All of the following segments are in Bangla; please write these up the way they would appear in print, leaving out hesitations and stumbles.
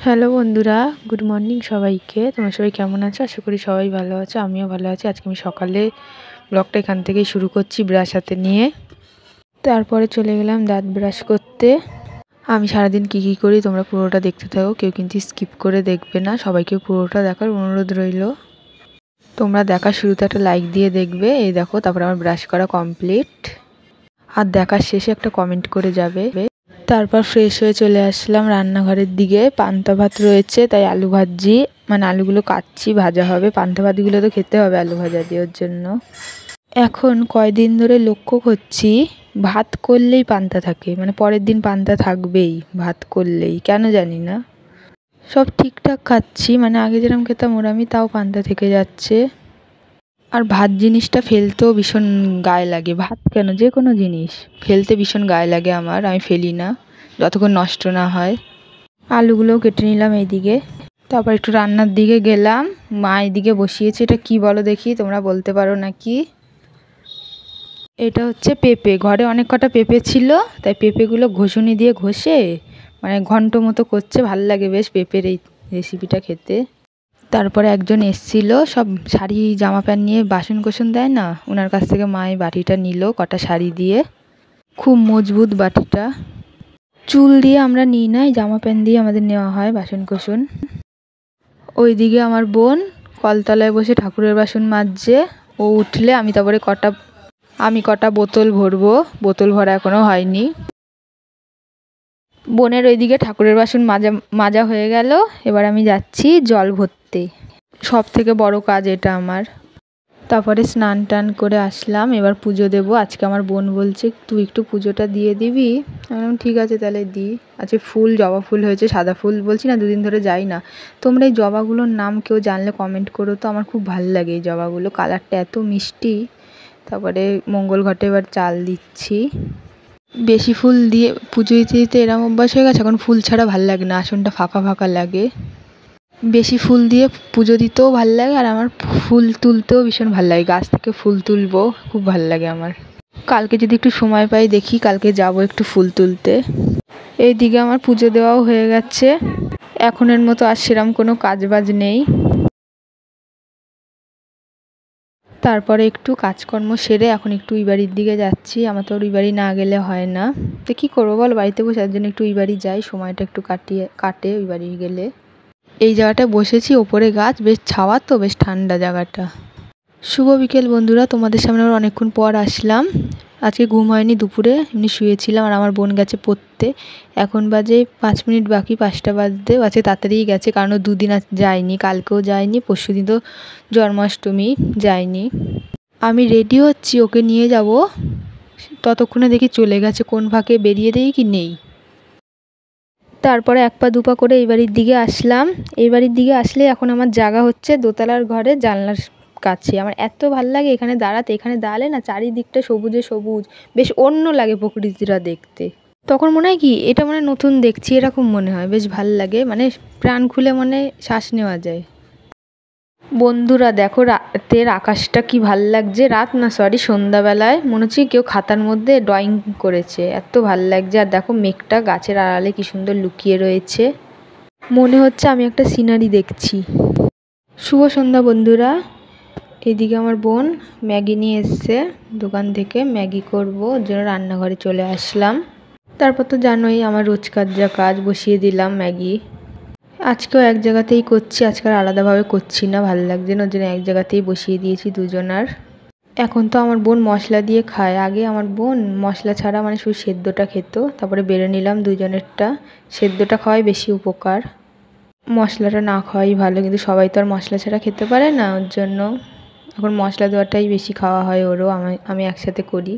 হ্যালো বন্ধুরা, গুড মর্নিং সবাইকে। তোমরা সবাই কেমন আছো? আশা করি সবাই ভালো আছো, আমিও ভালো আছি। আজকে আমি সকালে ব্লগটা এখান থেকেই শুরু করছি ব্রাশ হাতে নিয়ে। তারপরে চলে গেলাম দাঁত ব্রাশ করতে। আমি সারাদিন কী কী করি তোমরা পুরোটা দেখতে থাকো, কেউ কিন্তু স্কিপ করে দেখবে না, সবাইকে পুরোটা দেখার অনুরোধ রইল। তোমরা দেখার শুরুতে একটা লাইক দিয়ে দেখবে। এই দেখো, তারপরে আমার ব্রাশ করা কমপ্লিট। আর দেখার শেষে একটা কমেন্ট করে যাবে। তারপর ফ্রেশ হয়ে চলে আসলাম রান্নাঘরের দিকে। পান্তা ভাত রয়েছে, তাই আলু ভাজি, মানে আলুগুলো কাটছি, ভাজা হবে। পান্তা ভাতগুলো তো খেতে হবে আলু ভাজা দিয়ে, ওর জন্য। এখন কয়দিন ধরে লক্ষ্য করছি ভাত করলেই পান্তা থাকে, মানে পরের দিন পান্তা থাকবেই ভাত করলেই, কেন জানি না। সব ঠিকঠাক খাচ্ছি, মানে আগে যেরকম খেতাম ওরমই, তাও পান্তা থেকে যাচ্ছে। আর ভাত জিনিসটা ফেলতেও ভীষণ গায়ে লাগে। ভাত কেন, যে কোনো জিনিস ফেলতে ভীষণ গায়ে লাগে আমার, আমি ফেলি না যতক্ষণ নষ্ট না হয়। আলুগুলোও কেটে নিলাম এইদিকে। তারপর একটু রান্নার দিকে গেলাম। মা এইদিকে বসিয়েছে, এটা কি বলো দেখি, তোমরা বলতে পারো নাকি? এটা হচ্ছে পেঁপে। ঘরে অনেক কটা পেঁপে ছিল, তাই পেঁপেগুলো ঘষুনি দিয়ে ঘষে মানে ঘন্ট মতো করছে। ভাল লাগে বেশ পেঁপের এই রেসিপিটা খেতে। তারপরে একজন এসছিল, সব শাড়ি জামা প্যান্ট নিয়ে বাসন কোসন দেয় না, ওনার কাছ থেকে মা এই বাটিটা নিল কটা শাড়ি দিয়ে। খুব মজবুত বাটিটা। চুল দিয়ে আমরা নিই না, এই জামা প্যান্ট দিয়ে আমাদের নেওয়া হয় বাসন কোসন। ওইদিকে আমার বোন কলতলায় বসে ঠাকুরের বাসন মাজছে। ও উঠলে আমি কটা বোতল ভরবো। বোতল ভরা এখনো হয়নি। বোনের ওইদিকে ঠাকুরের বাসন মাজা হয়ে গেল। এবার আমি যাচ্ছি জল ভরতে। সব থেকে বড় কাজ এটা আমার। তারপরে স্নান টান করে আসলাম, এবার পুজো দেবো। আজকে আমার বোন বলছে তুই একটু পুজোটা দিয়ে দিবি। আমি ঠিক আছে তাহলে দিই। আজকে ফুল, জবা ফুল হয়েছে, সাদা ফুল। বলছি না দুদিন ধরে যাই না। তোমরা এই জবাগুলোর নাম কেউ জানলে কমেন্ট করো তো, আমার খুব ভালো লাগে এই জবাগুলো, কালারটা এত মিষ্টি। তারপরে মঙ্গল ঘটে এবার চাল দিচ্ছি। বেশি ফুল দিয়ে পুজো দিতে দিতে এরম অভ্যাস হয়ে গেছে, এখন ফুল ছাড়া ভাল লাগে না, আসনটা ফাঁকা ফাঁকা লাগে। বেশি ফুল দিয়ে পুজো দিতেও ভাল লাগে, আর আমার ফুল তুলতেও ভীষণ ভাল লাগে। গাছ থেকে ফুল তুলবো, খুব ভাল লাগে আমার। কালকে যদি একটু সময় পাই দেখি, কালকে যাব একটু ফুল তুলতে। এইদিকে আমার পুজো দেওয়াও হয়ে গেছে। এখনের মতো আর সেরম কোনো কাজবাজ নেই। তারপরে একটু কাজকর্ম সেরে এখন একটু ওই বাড়ির দিকে যাচ্ছি। আমার তো ওই বাড়ি না গেলে হয় না। তো কী করবো বল, বাড়িতে বসে, তার জন্য একটু ওই বাড়ি যাই, সময়টা একটু কাটে ওই বাড়ি গেলে। এই জায়গাটায় বসেছি, ওপরে গাছ, বেশ ছাওয়া, তো বেশ ঠান্ডা জায়গাটা। শুভ বিকেল বন্ধুরা, তোমাদের সামনে আবার অনেকক্ষণ পর আসলাম। আজকে ঘুম হয়নি দুপুরে, এমনি শুয়েছিলাম। আর আমার বোন গেছে পড়তে। এখন বাজে 5 মিনিট বাকি 5টা বাজতে। আজকে তাড়াতাড়িই গেছে, কারণ ও দুদিন যায়নি, কালকেও যায়নি, পরশুদিন তো জন্মাষ্টমী, যায়নি। আমি রেডি হচ্ছি, ওকে নিয়ে যাব, ততক্ষণে দেখি চলে গেছে। কোন ফাঁকে বেরিয়ে দেই কি নেই। তারপরে 1 পা 2 পা করে এই বাড়ির দিকে আসলাম। এই বাড়ির দিকে আসলে এখন আমার জায়গা হচ্ছে দোতলার ঘরে জানলার কাছে। আমার এত ভাল লাগে এখানে দাঁড়াতে। এখানে দাঁড়ালে না চারিদিকটা সবুজে সবুজ, বেশ অন্য লাগে প্রকৃতিটা দেখতে। তখন মনে হয় কি এটা মানে নতুন দেখছি, এরকম মনে হয়। বেশ ভাল লাগে, মানে প্রাণ খুলে মনে শ্বাস নেওয়া যায়। বন্ধুরা দেখো রাতের আকাশটা কি ভাল লাগছে। রাত না, সরি, সন্ধ্যাবেলায় মনে হচ্ছে কেউ খাতার মধ্যে ড্রয়িং করেছে, এত ভাল লাগছে। আর দেখো মেঘটা গাছের আড়ালে কি সুন্দর লুকিয়ে রয়েছে, মনে হচ্ছে আমি একটা সিনারি দেখছি। শুভ সন্ধ্যা বন্ধুরা। এদিকে আমার বোন ম্যাগি নিয়ে এসছে দোকান থেকে, ম্যাগি করবো, ওর জন্য রান্নাঘরে চলে আসলাম। তারপর তো জানোই আমার রোজকার যা কাজ, বসিয়ে দিলাম ম্যাগি। আজকেও এক জায়গাতেই করছি, আজকে আর আলাদাভাবে করছি না, ভালো লাগছে না, ওর জন্য এক জায়গাতেই বসিয়ে দিয়েছি দুজনার। এখন তো আমার বোন মশলা দিয়ে খায়, আগে আমার বোন মশলা ছাড়া মানে শুধু সেদ্ধটা খেত। তারপরে বেড়ে নিলাম দুজনেরটা। সেদ্ধটা খাওয়াই বেশি উপকার, মশলাটা না খাওয়াই ভালো, কিন্তু সবাই তো আর মশলা ছাড়া খেতে পারে না, ওর জন্য এখন মশলা দেওয়াটাই বেশি খাওয়া হয় ওরও, আমি একসাথে করি।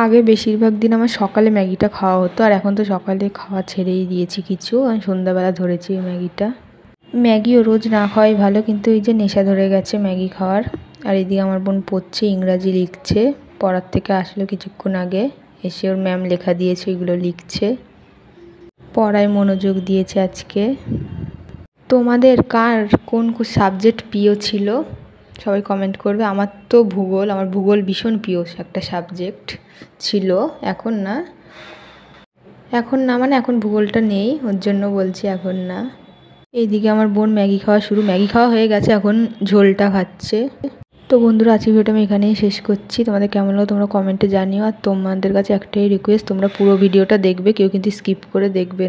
আগে বেশিরভাগ দিন আমার সকালে ম্যাগিটা খাওয়া হতো, আর এখন তো সকালে খাওয়া ছেড়েই দিয়েছি কিছু, আমি সন্ধ্যাবেলা ধরেছি ম্যাগিটা। ম্যাগিও রোজ না খাওয়াই ভালো, কিন্তু এই যে নেশা ধরে গেছে ম্যাগি খাওয়ার। আর এদিকে আমার বোন পড়ছে, ইংরাজি লিখছে, পড়ার থেকে আসলো কিছুক্ষণ আগে, এসে ওর ম্যাম লেখা দিয়েছে ওইগুলো লিখছে, পড়ায় মনোযোগ দিয়েছে আজকে। তোমাদের কার কোন সাবজেক্ট প্রিয় ছিল সবাই কমেন্ট করবে। আমার তো ভূগোল, আমার ভূগোল ভীষণ প্রিয় একটা সাবজেক্ট ছিল। এখন না, এখন না মানে এখন ভূগোলটা নেই, ওর জন্য বলছি এখন না। এইদিকে আমার বোন ম্যাগি খাওয়া শুরু, ম্যাগি খাওয়া হয়ে গেছে, এখন ঝোলটা খাচ্ছে। তো বন্ধুরা আজকে ভিডিওটা আমি এখানেই শেষ করছি। তোমাদের কেমন লাগলো তোমরা কমেন্টে জানিও। আর তোমাদের কাছে একটাই রিকোয়েস্ট, তোমরা পুরো ভিডিওটা দেখবে, কেউ কিন্তু স্কিপ করে দেখবে।